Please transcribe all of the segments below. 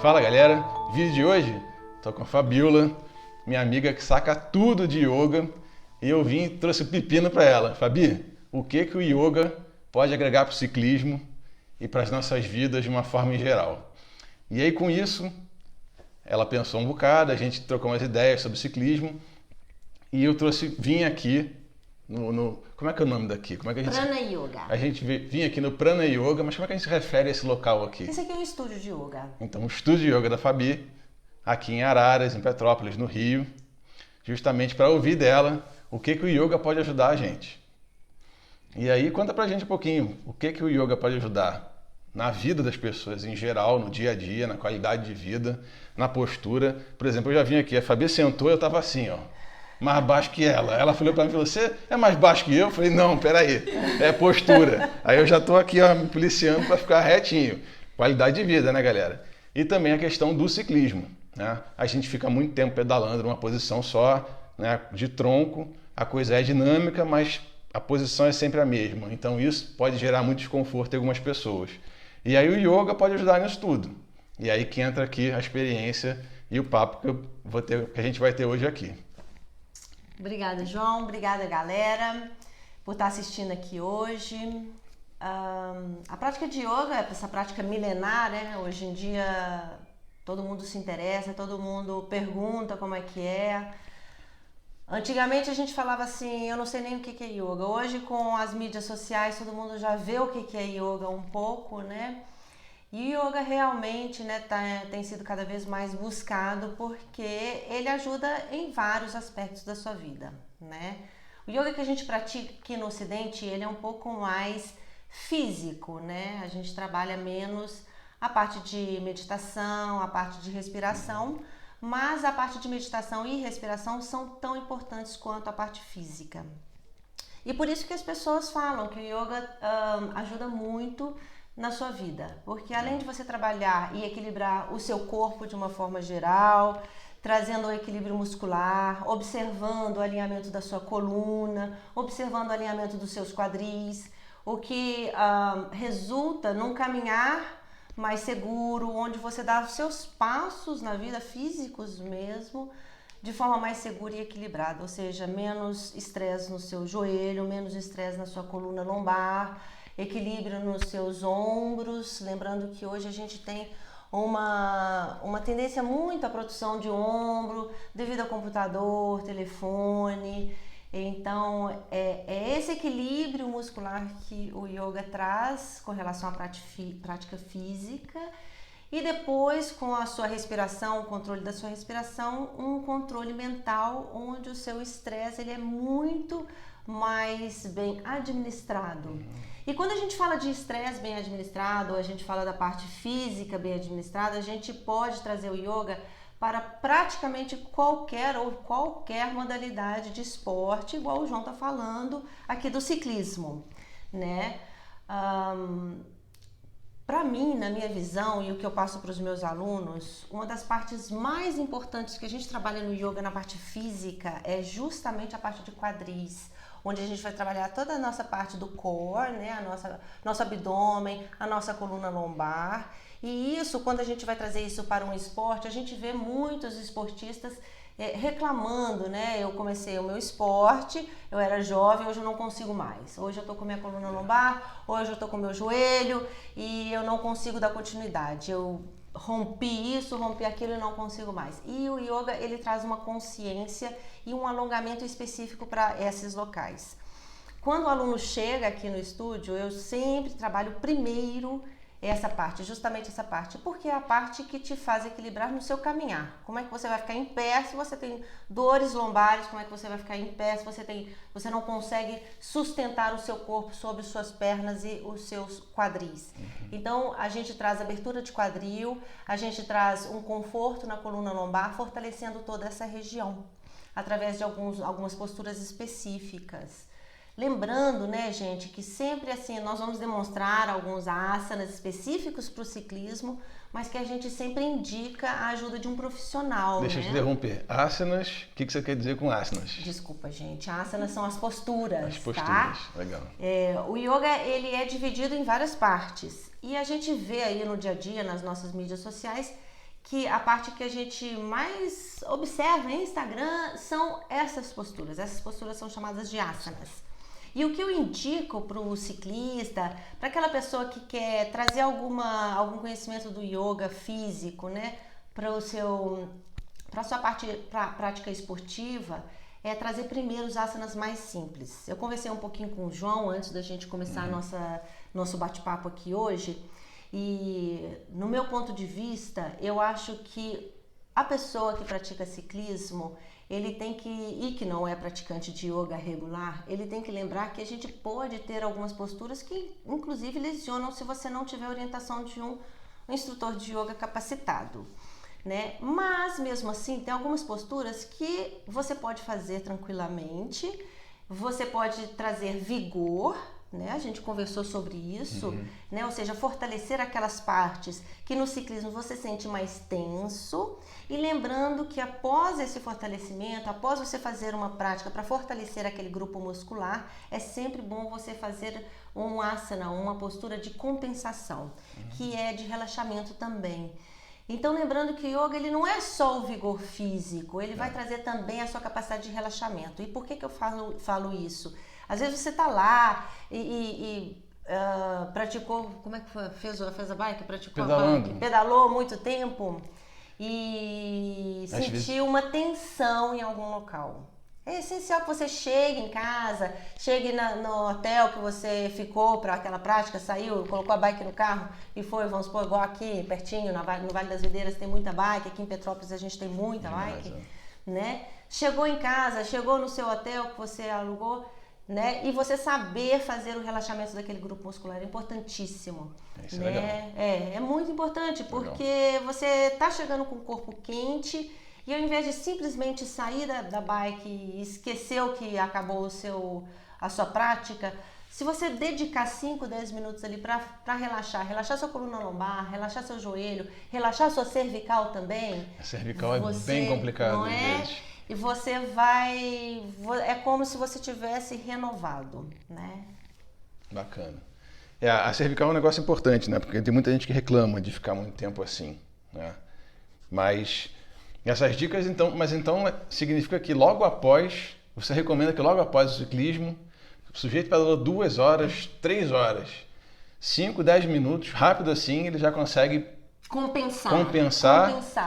Fala galera, vídeo de hoje, tô com a Fabiola, minha amiga que saca tudo de yoga, e eu vim e trouxe o pepino para ela. Fabi, o que o yoga pode agregar para o ciclismo e para as nossas vidas de uma forma em geral? E aí com isso, ela pensou um bocado, a gente trocou umas ideias sobre ciclismo, e eu vim aqui como é que é o nome daqui? Como é que a gente... Prana Yoga. A gente vinha aqui no Prana Yoga, mas como é que a gente se refere a esse local aqui? Esse aqui é um estúdio de yoga. Então, o estúdio de yoga da Fabi, aqui em Araras, em Petrópolis, no Rio, justamente para ouvir dela o que o yoga pode ajudar a gente. E aí, conta pra gente um pouquinho o que o yoga pode ajudar na vida das pessoas em geral, no dia a dia, na qualidade de vida, na postura. Por exemplo, eu já vim aqui, a Fabi sentou, eu estava assim, ó, mais baixo que ela. Ela falou para mim, você é mais baixo que eu? Eu falei, não, peraí, é postura. Aí eu já estou aqui, ó, me policiando para ficar retinho. Qualidade de vida, né, galera? E também a questão do ciclismo, né? A gente fica muito tempo pedalando numa posição só, né, de tronco, a coisa é dinâmica, mas a posição é sempre a mesma. Então isso pode gerar muito desconforto em algumas pessoas. E aí o yoga pode ajudar nisso tudo. E aí que entra aqui a experiência e o papo que a gente vai ter hoje aqui. Obrigada, João. Obrigada, galera, por estar assistindo aqui hoje. A prática de yoga, essa prática milenar, né? Hoje em dia todo mundo se interessa, todo mundo pergunta como é que é. Antigamente a gente falava assim, eu não sei nem o que é yoga. Hoje, com as mídias sociais, todo mundo já vê o que é yoga um pouco, né? E o yoga realmente, né, tem sido cada vez mais buscado porque ele ajuda em vários aspectos da sua vida, né? O yoga que a gente pratica aqui no Ocidente, ele é um pouco mais físico, né? A gente trabalha menos a parte de meditação, a parte de respiração, mas a parte de meditação e respiração são tão importantes quanto a parte física. E por isso que as pessoas falam que o yoga ajuda muito na sua vida, porque além de você trabalhar e equilibrar o seu corpo de uma forma geral, trazendo o equilíbrio muscular, observando o alinhamento da sua coluna, observando o alinhamento dos seus quadris, o que resulta num caminhar mais seguro, onde você dá os seus passos na vida, físicos mesmo, de forma mais segura e equilibrada, ou seja, menos estresse no seu joelho, menos estresse na sua coluna lombar, equilíbrio nos seus ombros, lembrando que hoje a gente tem uma tendência muito à produção de ombro devido ao computador, telefone. Então é esse equilíbrio muscular que o yoga traz com relação à prática física, e depois com a sua respiração, o controle da sua respiração, um controle mental onde o seu estresse ele é muito mais bem administrado. E quando a gente fala de estresse bem administrado, ou a gente fala da parte física bem administrada, a gente pode trazer o yoga para praticamente qualquer modalidade de esporte, igual o João está falando aqui do ciclismo, né? Para mim, na minha visão e o que eu passo para os meus alunos, uma das partes mais importantes que a gente trabalha no yoga na parte física é justamente a parte de quadris, onde a gente vai trabalhar toda a nossa parte do core, né, nosso abdômen, a nossa coluna lombar. E isso, quando a gente vai trazer isso para um esporte, a gente vê muitos esportistas reclamando, né? Eu comecei o meu esporte, eu era jovem, hoje eu não consigo mais. Hoje eu tô com minha coluna lombar, hoje eu tô com meu joelho e eu não consigo dar continuidade. Eu rompi isso, rompi aquilo e não consigo mais. E o yoga, ele traz uma consciência e um alongamento específico para esses locais. Quando o aluno chega aqui no estúdio, eu sempre trabalho primeiro essa parte, justamente essa parte, porque é a parte que te faz equilibrar no seu caminhar. Como é que você vai ficar em pé se você tem dores lombares? Como é que você vai ficar em pé se você não consegue sustentar o seu corpo sobre suas pernas e os seus quadris? Então, a gente traz abertura de quadril, a gente traz um conforto na coluna lombar, fortalecendo toda essa região, através de algumas posturas específicas. Lembrando, né, gente, que sempre assim nós vamos demonstrar alguns asanas específicos para o ciclismo, mas que a gente sempre indica a ajuda de um profissional. Deixa eu te interromper. Asanas, o que você quer dizer com asanas? Desculpa, gente. Asanas são as posturas. As posturas, tá? Legal. O yoga, ele é dividido em várias partes. E a gente vê aí no dia a dia, nas nossas mídias sociais, que a parte que a gente mais observa em Instagram são essas posturas. Essas posturas são chamadas de asanas. E o que eu indico para o ciclista, para aquela pessoa que quer trazer algum conhecimento do yoga físico, né, para a sua prática esportiva, é trazer primeiro os asanas mais simples. Eu conversei um pouquinho com o João antes da gente começar nosso bate-papo aqui hoje. E no meu ponto de vista, eu acho que a pessoa que pratica ciclismo, ele tem que não é praticante de yoga regular, ele tem que lembrar que a gente pode ter algumas posturas que inclusive lesionam se você não tiver orientação de um instrutor de yoga capacitado, né? Mas mesmo assim, tem algumas posturas que você pode fazer tranquilamente, você pode trazer vigor, né? A gente conversou sobre isso, né? Ou seja, fortalecer aquelas partes que no ciclismo você sente mais tenso, e lembrando que após esse fortalecimento, após você fazer uma prática para fortalecer aquele grupo muscular, é sempre bom você fazer um asana, uma postura de compensação, que é de relaxamento também. Então, lembrando que o yoga ele não é só o vigor físico, ele vai trazer também a sua capacidade de relaxamento. E por que eu falo isso? Às vezes você tá lá e praticou, como é que foi? Fez a bike? Praticou Pedalando. a bike? Pedalou muito tempo e sentiu uma tensão em algum local. É essencial que você chegue em casa, chegue no hotel que você ficou para aquela prática, saiu, colocou a bike no carro e foi, vamos supor, igual aqui, pertinho, no Vale das Videiras tem muita bike, aqui em Petrópolis a gente tem muita bike, né? Chegou em casa, chegou no seu hotel que você alugou, né? E você saber fazer o relaxamento daquele grupo muscular é importantíssimo. Isso né? é legal. É muito importante, porque você tá chegando com o corpo quente e ao invés de simplesmente sair da bike e esquecer o que acabou a sua prática, se você dedicar 5, 10 minutos ali para relaxar sua coluna lombar, relaxar seu joelho, relaxar sua cervical também. A cervical é bem complicado não às é? vezes. E você é como se você tivesse renovado, né? Bacana. A cervical é um negócio importante, né? Porque tem muita gente que reclama de ficar muito tempo assim, né? Mas essas dicas, então significa que você recomenda que logo após o ciclismo, o sujeito pedalou 2 horas, 3 horas, 5, 10 minutos, rápido assim, ele já consegue compensar.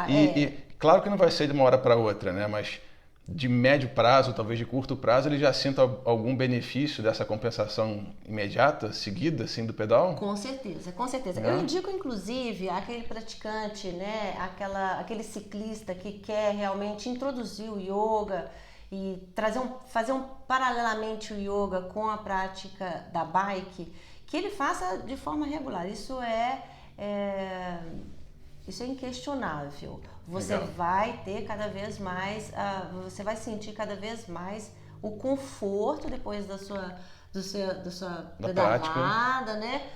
E claro que não vai ser de uma hora para outra, né? Mas de médio prazo, talvez de curto prazo, ele já sinta algum benefício dessa compensação imediata, seguida, assim, do pedal? Com certeza, com certeza. Eu indico, inclusive, aquele praticante, né, aquele ciclista que quer realmente introduzir o yoga e fazer paralelamente o yoga com a prática da bike, que ele faça de forma regular. Isso é inquestionável. Você vai ter cada vez mais, você vai sentir cada vez mais o conforto depois da sua pedalada, né?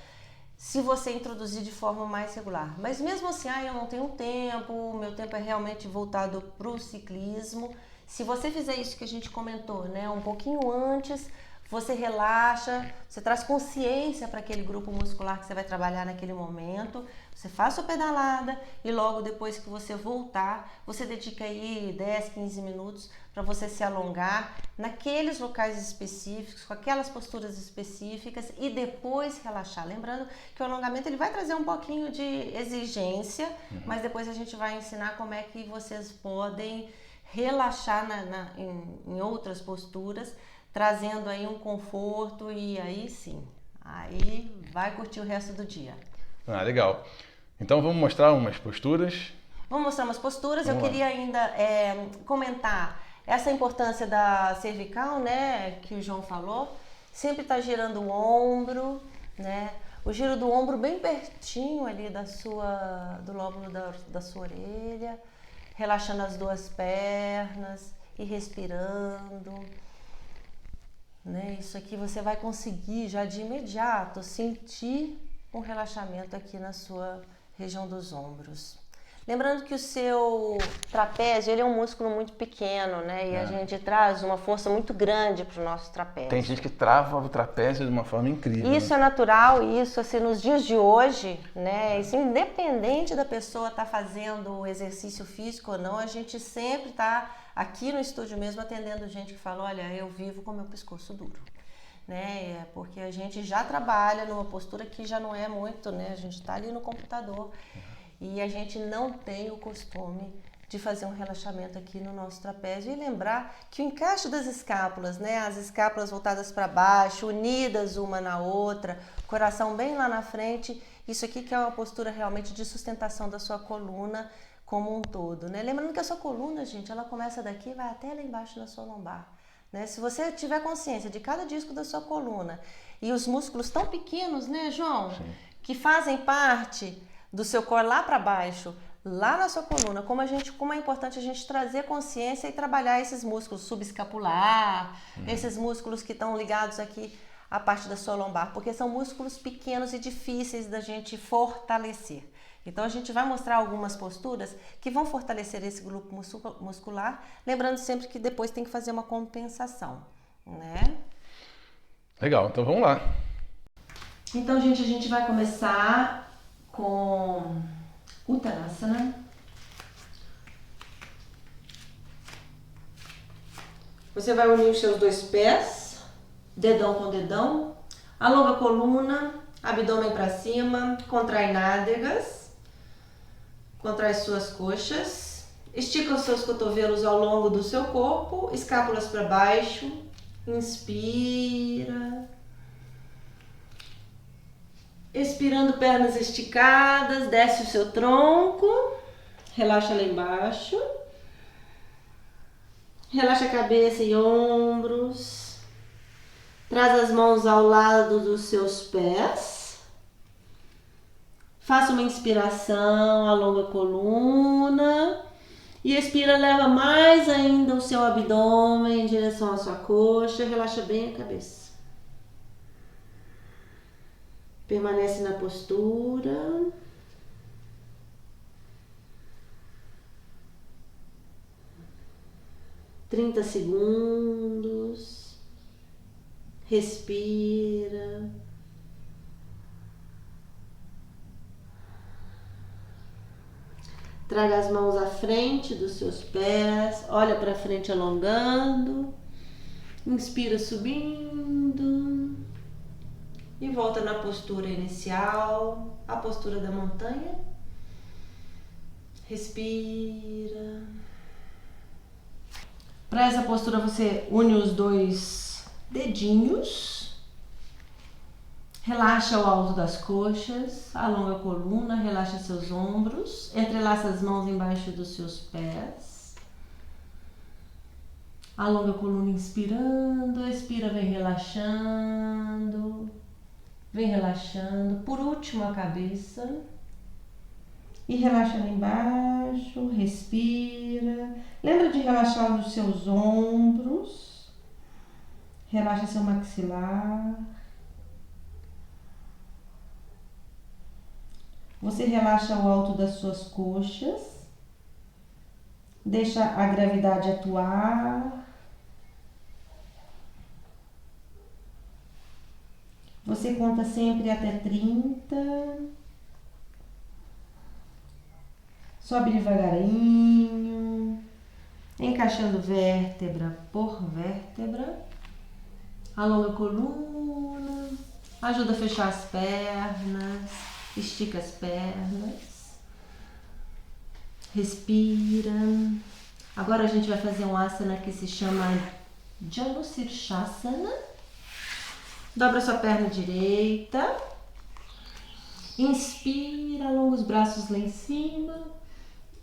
Se você introduzir de forma mais regular. Mas mesmo assim, eu não tenho tempo, meu tempo é realmente voltado para o ciclismo. Se você fizer isso que a gente comentou, né, um pouquinho antes, você relaxa, você traz consciência para aquele grupo muscular que você vai trabalhar naquele momento, você faz sua pedalada e logo depois que você voltar, você dedica aí 10, 15 minutos para você se alongar naqueles locais específicos, com aquelas posturas específicas e depois relaxar. Lembrando que o alongamento ele vai trazer um pouquinho de exigência, mas depois a gente vai ensinar como é que vocês podem relaxar em outras posturas, trazendo aí um conforto e aí sim, aí vai curtir o resto do dia. Legal. Então vamos mostrar umas posturas. Vamos mostrar umas posturas. Eu queria ainda comentar essa importância da cervical, né, que o João falou. Sempre tá girando o ombro, né? O giro do ombro bem pertinho ali do lóbulo da sua orelha, relaxando as duas pernas e respirando. Né? Isso aqui você vai conseguir já de imediato sentir um relaxamento aqui na sua região dos ombros. Lembrando que o seu trapézio, ele é um músculo muito pequeno, né? E a gente traz uma força muito grande para o nosso trapézio. Tem gente que trava o trapézio de uma forma incrível. Isso é natural, isso assim, nos dias de hoje, né? Isso independente da pessoa estar fazendo exercício físico ou não, a gente sempre está aqui no estúdio mesmo atendendo gente que fala, olha, eu vivo com meu pescoço duro. Né? Porque a gente já trabalha numa postura que já não é muito, né? A gente está ali no computador e a gente não tem o costume de fazer um relaxamento aqui no nosso trapézio e lembrar que o encaixe das escápulas, né? As escápulas voltadas para baixo, unidas uma na outra, coração bem lá na frente, isso aqui que é uma postura realmente de sustentação da sua coluna como um todo, né? Lembrando que a sua coluna, gente, ela começa daqui e vai até lá embaixo na sua lombar. Né? Se você tiver consciência de cada disco da sua coluna e os músculos tão pequenos, né, João? Sim. Que fazem parte do seu core lá para baixo, lá na sua coluna, como é importante a gente trazer consciência e trabalhar esses músculos subescapular, esses músculos que estão ligados aqui à parte da sua lombar, porque são músculos pequenos e difíceis da gente fortalecer. Então a gente vai mostrar algumas posturas que vão fortalecer esse grupo muscular, lembrando sempre que depois tem que fazer uma compensação, né? Legal, então vamos lá. Então, gente, a gente vai começar com Uttanasana. Você vai unir os seus dois pés, dedão com dedão, alonga a coluna, abdômen para cima, contrai nádegas, contrai suas coxas, estica os seus cotovelos ao longo do seu corpo, escápulas para baixo, inspira. Expirando, pernas esticadas, desce o seu tronco, relaxa lá embaixo, relaxa a cabeça e ombros, traz as mãos ao lado dos seus pés, faça uma inspiração, alonga a coluna e expira, leva mais ainda o seu abdômen em direção à sua coxa, relaxa bem a cabeça. Permanece na postura. Trinta segundos. Respira. Traga as mãos à frente dos seus pés. Olha para frente alongando. Inspira subindo. E volta na postura inicial, a postura da montanha. Respira. Para essa postura você une os dois dedinhos. Relaxa o alto das coxas, alonga a coluna, relaxa seus ombros. Entrelaça as mãos embaixo dos seus pés. Alonga a coluna inspirando, expira, vem relaxando. Vem relaxando, por último a cabeça e relaxa lá embaixo, respira. Lembra de relaxar os seus ombros, relaxa seu maxilar. Você relaxa o alto das suas coxas, deixa a gravidade atuar. Você conta sempre até 30. Sobe devagarinho, encaixando vértebra por vértebra. Alonga a coluna, ajuda a fechar as pernas, estica as pernas. Respira. Agora a gente vai fazer um asana que se chama Janushirshasana. Dobra sua perna direita, inspira, alonga os braços lá em cima,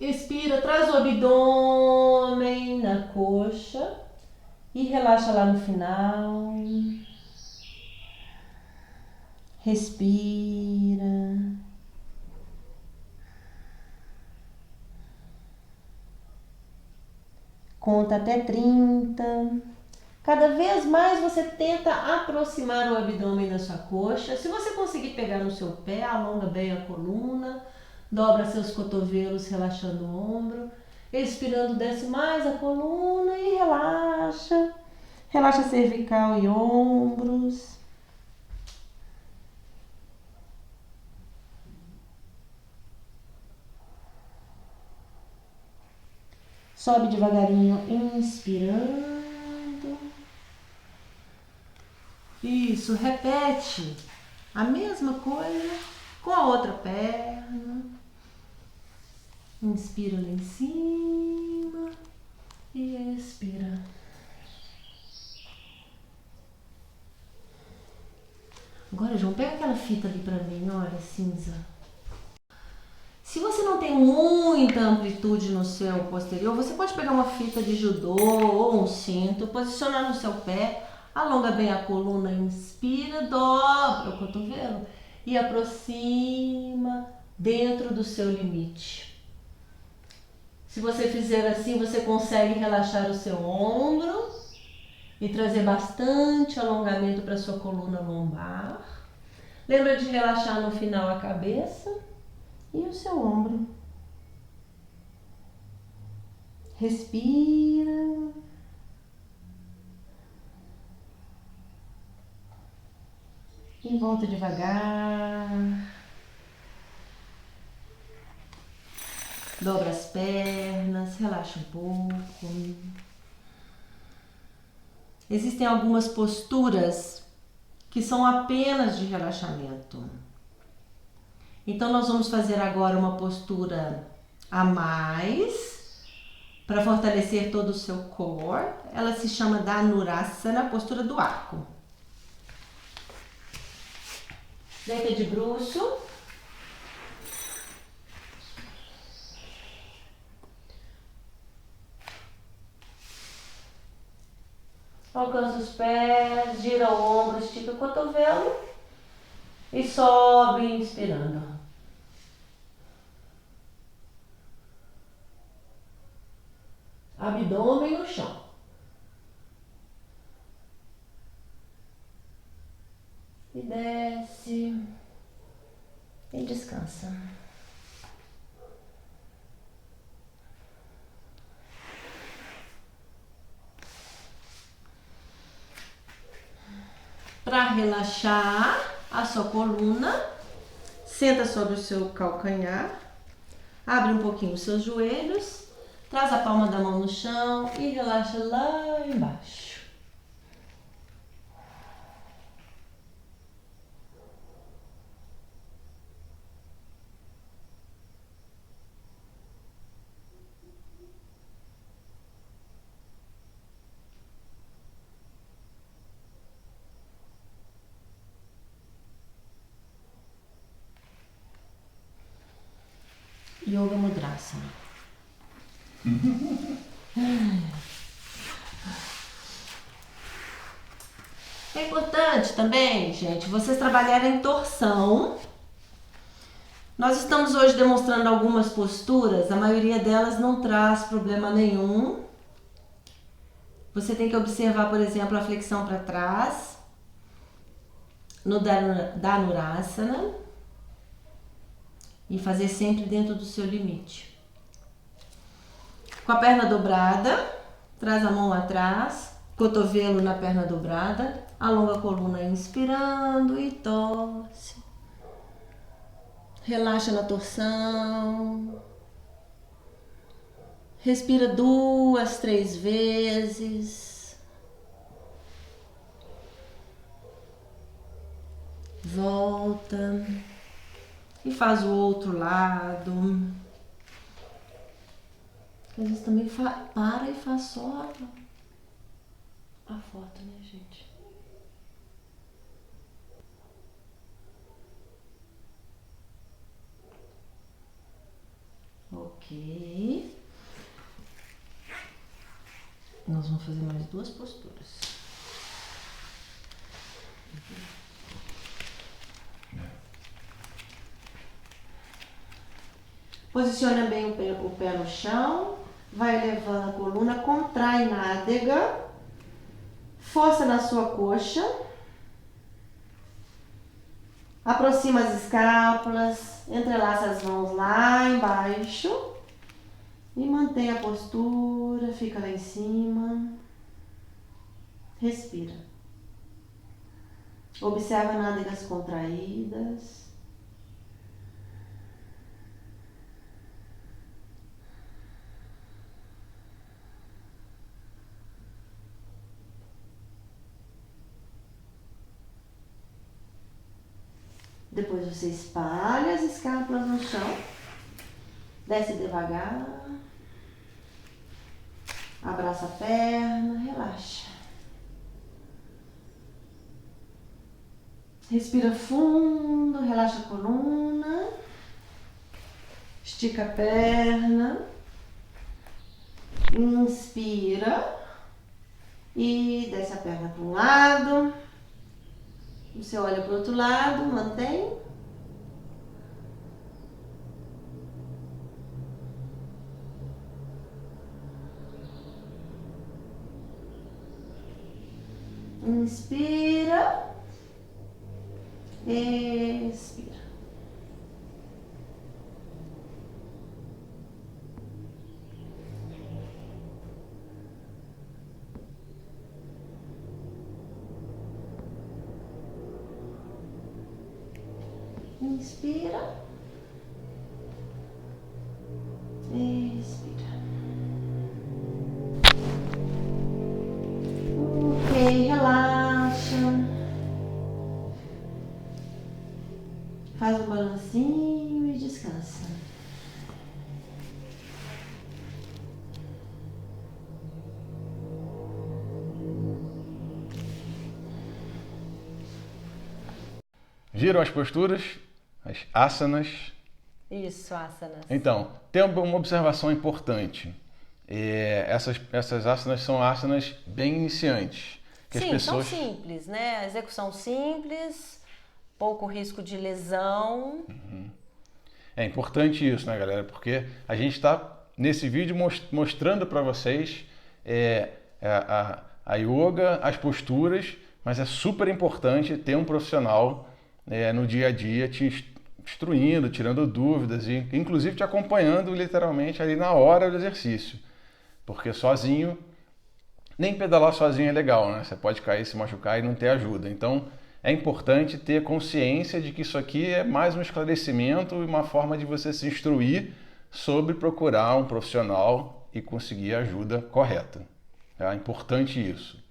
expira, traz o abdômen na coxa e relaxa lá no final. Respira. Conta até 30. Cada vez mais você tenta aproximar o abdômen da sua coxa. Se você conseguir pegar no seu pé, alonga bem a coluna. Dobra seus cotovelos, relaxando o ombro. Expirando, desce mais a coluna e relaxa. Relaxa cervical e ombros. Sobe devagarinho, inspirando. Isso, repete a mesma coisa com a outra perna. Inspira lá em cima e expira. Agora, João, pega aquela fita ali pra mim, olha, cinza. Se você não tem muita amplitude no seu posterior, você pode pegar uma fita de judô ou um cinto, posicionar no seu pé, alonga bem a coluna, inspira, dobra o cotovelo e aproxima dentro do seu limite. Se você fizer assim, você consegue relaxar o seu ombro e trazer bastante alongamento para sua coluna lombar. Lembra de relaxar no final a cabeça e o seu ombro. Respira. E volta devagar. Dobra as pernas, relaxa um pouco. Existem algumas posturas que são apenas de relaxamento. Então nós vamos fazer agora uma postura a mais para fortalecer todo o seu core. Ela se chama Dhanurasana, postura do arco. Deita de bruço. Alcança os pés, gira o ombro, estica o cotovelo e sobe inspirando. Abdômen no chão. E desce e descansa. Para relaxar a sua coluna, senta sobre o seu calcanhar, abre um pouquinho os seus joelhos, traz a palma da mão no chão e relaxa lá embaixo. Yoga Mudrasana. É importante também, gente, vocês trabalharem em torção. Nós estamos hoje demonstrando algumas posturas, a maioria delas não traz problema nenhum. Você tem que observar, por exemplo, a flexão para trás, no Dhanurasana, e fazer sempre dentro do seu limite. Com a perna dobrada, traz a mão atrás, cotovelo na perna dobrada, alonga a coluna inspirando e torce. Relaxa na torção. Respira 2, 3 vezes. Volta. E faz o outro lado. Às vezes também para e faz só a foto, né, gente? Ok. Nós vamos fazer mais 2 posturas. Posiciona bem o pé no chão, vai levando a coluna, contrai nádega, força na sua coxa, Aproxima as escápulas, entrelaça as mãos lá embaixo e mantém a postura, fica lá em cima. Respira. Observa nádegas contraídas. Depois você espalha as escápulas no chão, desce devagar, abraça a perna, relaxa. Respira fundo, relaxa a coluna, estica a perna, inspira e desce a perna para um lado. Você olha para o outro lado, mantém. Inspira. Expira. Inspira. Expira. Ok, relaxa. Faz um balancinho e descansa. Viram as posturas? As asanas? Isso, asanas. Então, tem uma observação importante. Essas asanas são asanas bem iniciantes. Que Sim, as pessoas... são simples, né? Execução simples, pouco risco de lesão. É importante isso, né, galera? Porque a gente está, nesse vídeo, mostrando para vocês a yoga, as posturas, mas é super importante ter um profissional no dia a dia te instruindo, tirando dúvidas e inclusive te acompanhando literalmente ali na hora do exercício. Porque sozinho, nem pedalar sozinho é legal, né? Você pode cair, se machucar e não ter ajuda. Então, é importante ter consciência de que isso aqui é mais um esclarecimento e uma forma de você se instruir sobre procurar um profissional e conseguir a ajuda correta. É importante isso.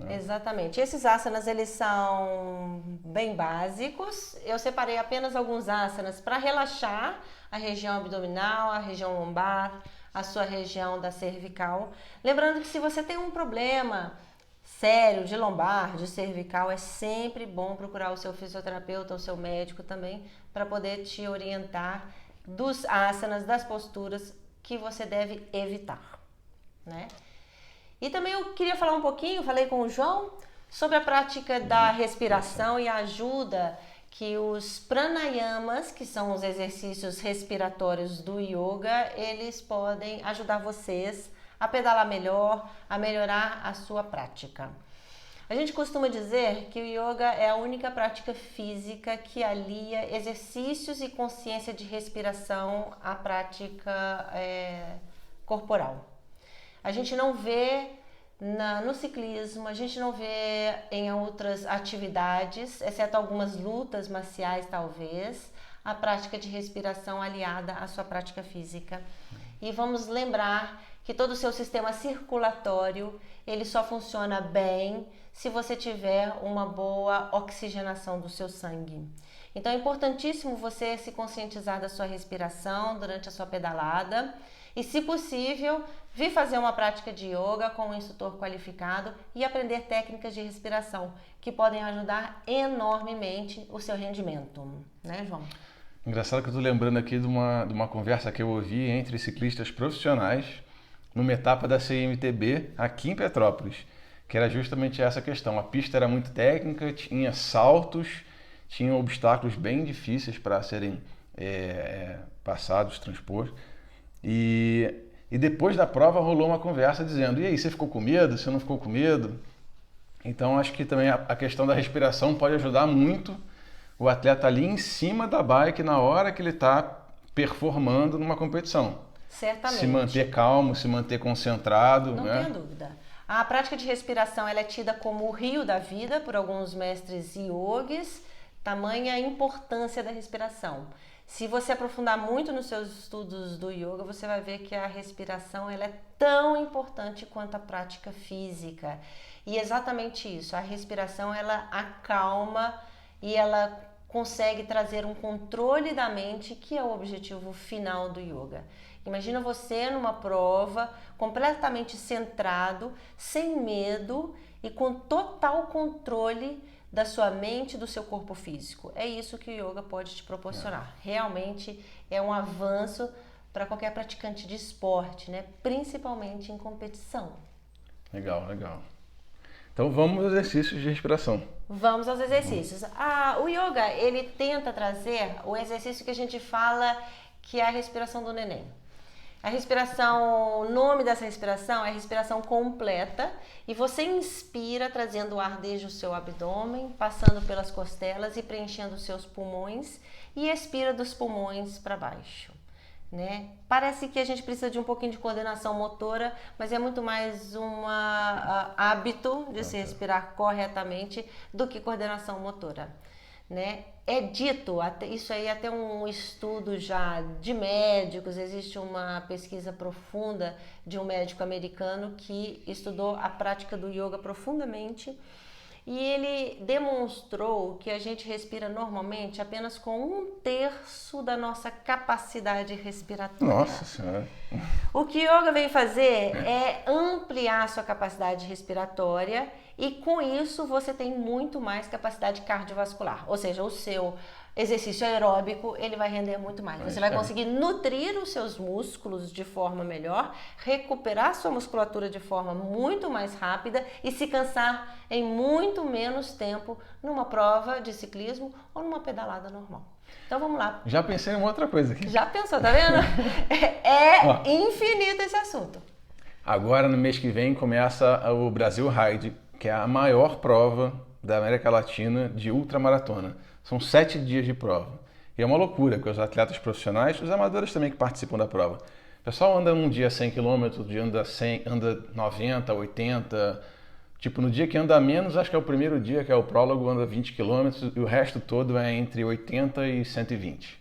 Exatamente. Esses asanas, eles são bem básicos. Eu separei apenas alguns asanas para relaxar a região abdominal, a região lombar, a sua região da cervical. Lembrando que se você tem um problema sério de lombar, de cervical, é sempre bom procurar o seu fisioterapeuta, o seu médico também, para poder te orientar dos asanas, das posturas que você deve evitar, né? E também eu queria falar um pouquinho, falei com o João, sobre a prática da respiração e a ajuda que os pranayamas, que são os exercícios respiratórios do yoga, eles podem ajudar vocês a pedalar melhor, a melhorar a sua prática. A gente costuma dizer que o yoga é a única prática física que alia exercícios e consciência de respiração à prática corporal. A gente não vê no ciclismo, a gente não vê em outras atividades, exceto algumas lutas marciais talvez, a prática de respiração aliada à sua prática física. E vamos lembrar que todo o seu sistema circulatório, ele só funciona bem se você tiver uma boa oxigenação do seu sangue. Então é importantíssimo você se conscientizar da sua respiração durante a sua pedalada e, se possível, vir fazer uma prática de yoga com um instrutor qualificado e aprender técnicas de respiração que podem ajudar enormemente o seu rendimento, né, João? Engraçado que eu estou lembrando aqui de uma conversa que eu ouvi entre ciclistas profissionais numa etapa da CMTB aqui em Petrópolis, que era justamente essa questão. A pista era muito técnica, tinha saltos, tinha obstáculos bem difíceis para serem passados, transpostos. E depois da prova rolou uma conversa dizendo: e aí, você ficou com medo? Você não ficou com medo? Então acho que também a questão da respiração pode ajudar muito o atleta ali em cima da bike na hora que ele está performando numa competição. Certamente. Se manter calmo, se manter concentrado. Não né? tenha dúvida. A prática de respiração ela é tida como o rio da vida por alguns mestres yogis, tamanha a importância da respiração. Se você aprofundar muito nos seus estudos do yoga, você vai ver que a respiração ela é tão importante quanto a prática física. E exatamente isso, a respiração ela acalma e ela consegue trazer um controle da mente, que é o objetivo final do yoga. Imagina você numa prova, completamente centrado, sem medo e com total controle da sua mente e do seu corpo físico. É isso que o yoga pode te proporcionar. Realmente é um avanço para qualquer praticante de esporte, né? Principalmente em competição. Legal, legal. Então vamos aos exercícios de respiração. Vamos aos exercícios. O yoga, ele tenta trazer o exercício que a gente fala que é a respiração do neném. A respiração, o nome dessa respiração é respiração completa e você inspira trazendo o ar desde o seu abdômen, passando pelas costelas e preenchendo os seus pulmões e expira dos pulmões para baixo. Né? Parece que a gente precisa de um pouquinho de coordenação motora, mas é muito mais um hábito de se respirar corretamente do que coordenação motora. Né? É dito, isso aí até um estudo já de médicos, existe uma pesquisa profunda de um médico americano que estudou a prática do yoga profundamente e ele demonstrou que a gente respira normalmente apenas com 1/3 da nossa capacidade respiratória. Nossa Senhora! O que o yoga vem fazer é ampliar a sua capacidade respiratória e com isso você tem muito mais capacidade cardiovascular, ou seja, o seu exercício aeróbico ele vai render muito mais. Você vai conseguir nutrir os seus músculos de forma melhor, recuperar sua musculatura de forma muito mais rápida e se cansar em muito menos tempo numa prova de ciclismo ou numa pedalada normal. Então vamos lá. Já pensei em uma outra coisa aqui. Já pensou, tá vendo? É infinito esse assunto. Agora no mês que vem começa o Brasil Ride, que é a maior prova da América Latina de ultramaratona. São 7 dias de prova. E é uma loucura, porque os atletas profissionais, os amadores também que participam da prova. O pessoal anda um dia 100 km, outro dia anda 90, 80. Tipo, no dia que anda menos, acho que é o primeiro dia, que é o prólogo, anda 20 km, e o resto todo é entre 80 e 120.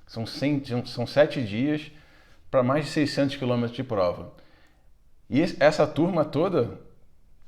São 7 dias para mais de 600 km de prova. E essa turma toda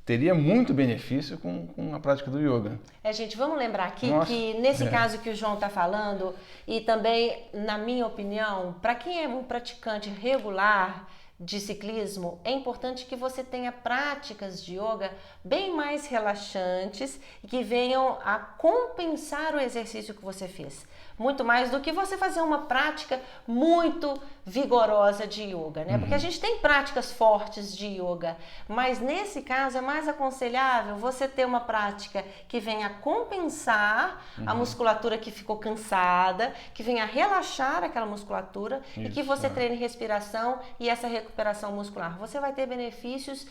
teria muito benefício com a prática do yoga. Gente, vamos lembrar aqui que nesse caso que o João está falando, e também, na minha opinião, para quem é um praticante regular de ciclismo, é importante que você tenha práticas de yoga bem mais relaxantes e que venham a compensar o exercício que você fez. Muito mais do que você fazer uma prática muito vigorosa de yoga, né? Porque a gente tem práticas fortes de yoga, mas nesse caso é mais aconselhável você ter uma prática que venha compensar a musculatura que ficou cansada, que venha relaxar aquela musculatura e que você treine respiração e essa recuperação muscular. Você vai ter benefícios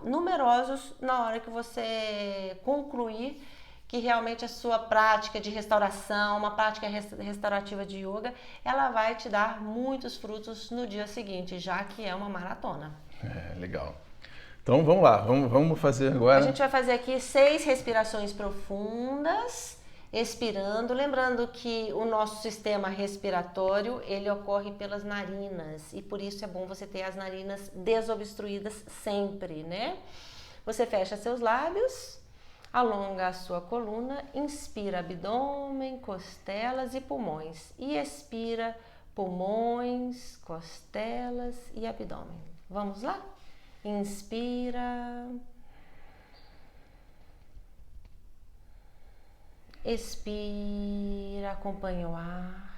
numerosos na hora que você concluir que realmente a sua prática de restauração, uma prática restaurativa de yoga, ela vai te dar muitos frutos no dia seguinte, já que é uma maratona. Legal. Então vamos lá, vamos fazer agora. A gente vai fazer aqui 6 respirações profundas, expirando, lembrando que o nosso sistema respiratório, ele ocorre pelas narinas e por isso é bom você ter as narinas desobstruídas sempre, né? Você fecha seus lábios, alonga a sua coluna, inspira abdômen, costelas e pulmões e expira pulmões, costelas e abdômen. Vamos lá? Inspira, expira, acompanha o ar,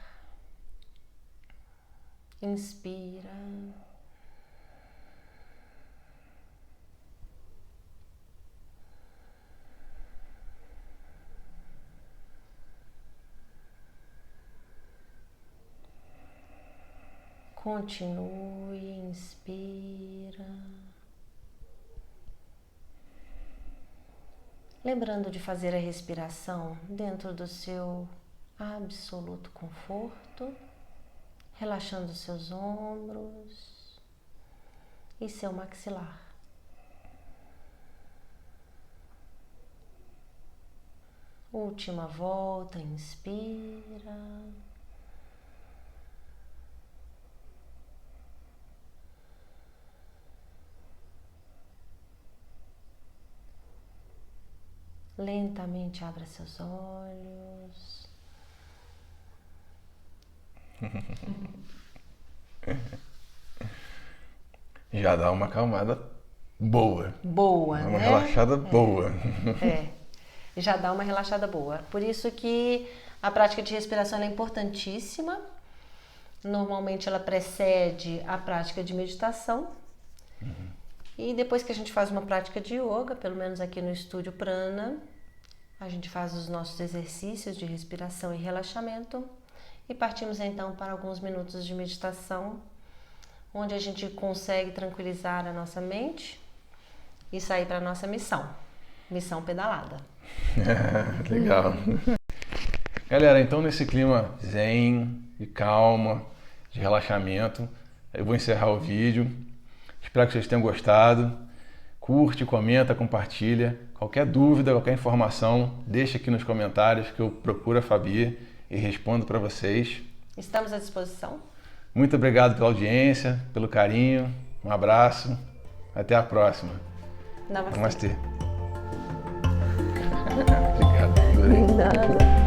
inspira, continue, inspira, lembrando de fazer a respiração dentro do seu absoluto conforto, relaxando seus ombros e seu maxilar. Última volta, inspira. Lentamente abra seus olhos. Já dá uma acalmada boa. Boa, Uma né? relaxada boa. É, já dá uma relaxada boa. Por isso que a prática de respiração é importantíssima. Normalmente ela precede a prática de meditação. E depois que a gente faz uma prática de yoga, pelo menos aqui no Estúdio Prana, a gente faz os nossos exercícios de respiração e relaxamento e partimos então para alguns minutos de meditação, onde a gente consegue tranquilizar a nossa mente e sair para a nossa missão pedalada. Legal. Galera, então nesse clima zen, de calma, de relaxamento, eu vou encerrar o vídeo. Espero que vocês tenham gostado. Curte, comenta, compartilha. Qualquer dúvida, qualquer informação, deixa aqui nos comentários que eu procuro a Fabi e respondo para vocês. Estamos à disposição. Muito obrigado pela audiência, pelo carinho. Um abraço. Até a próxima. Namastê. Namastê. Obrigado. Adorei. Nada.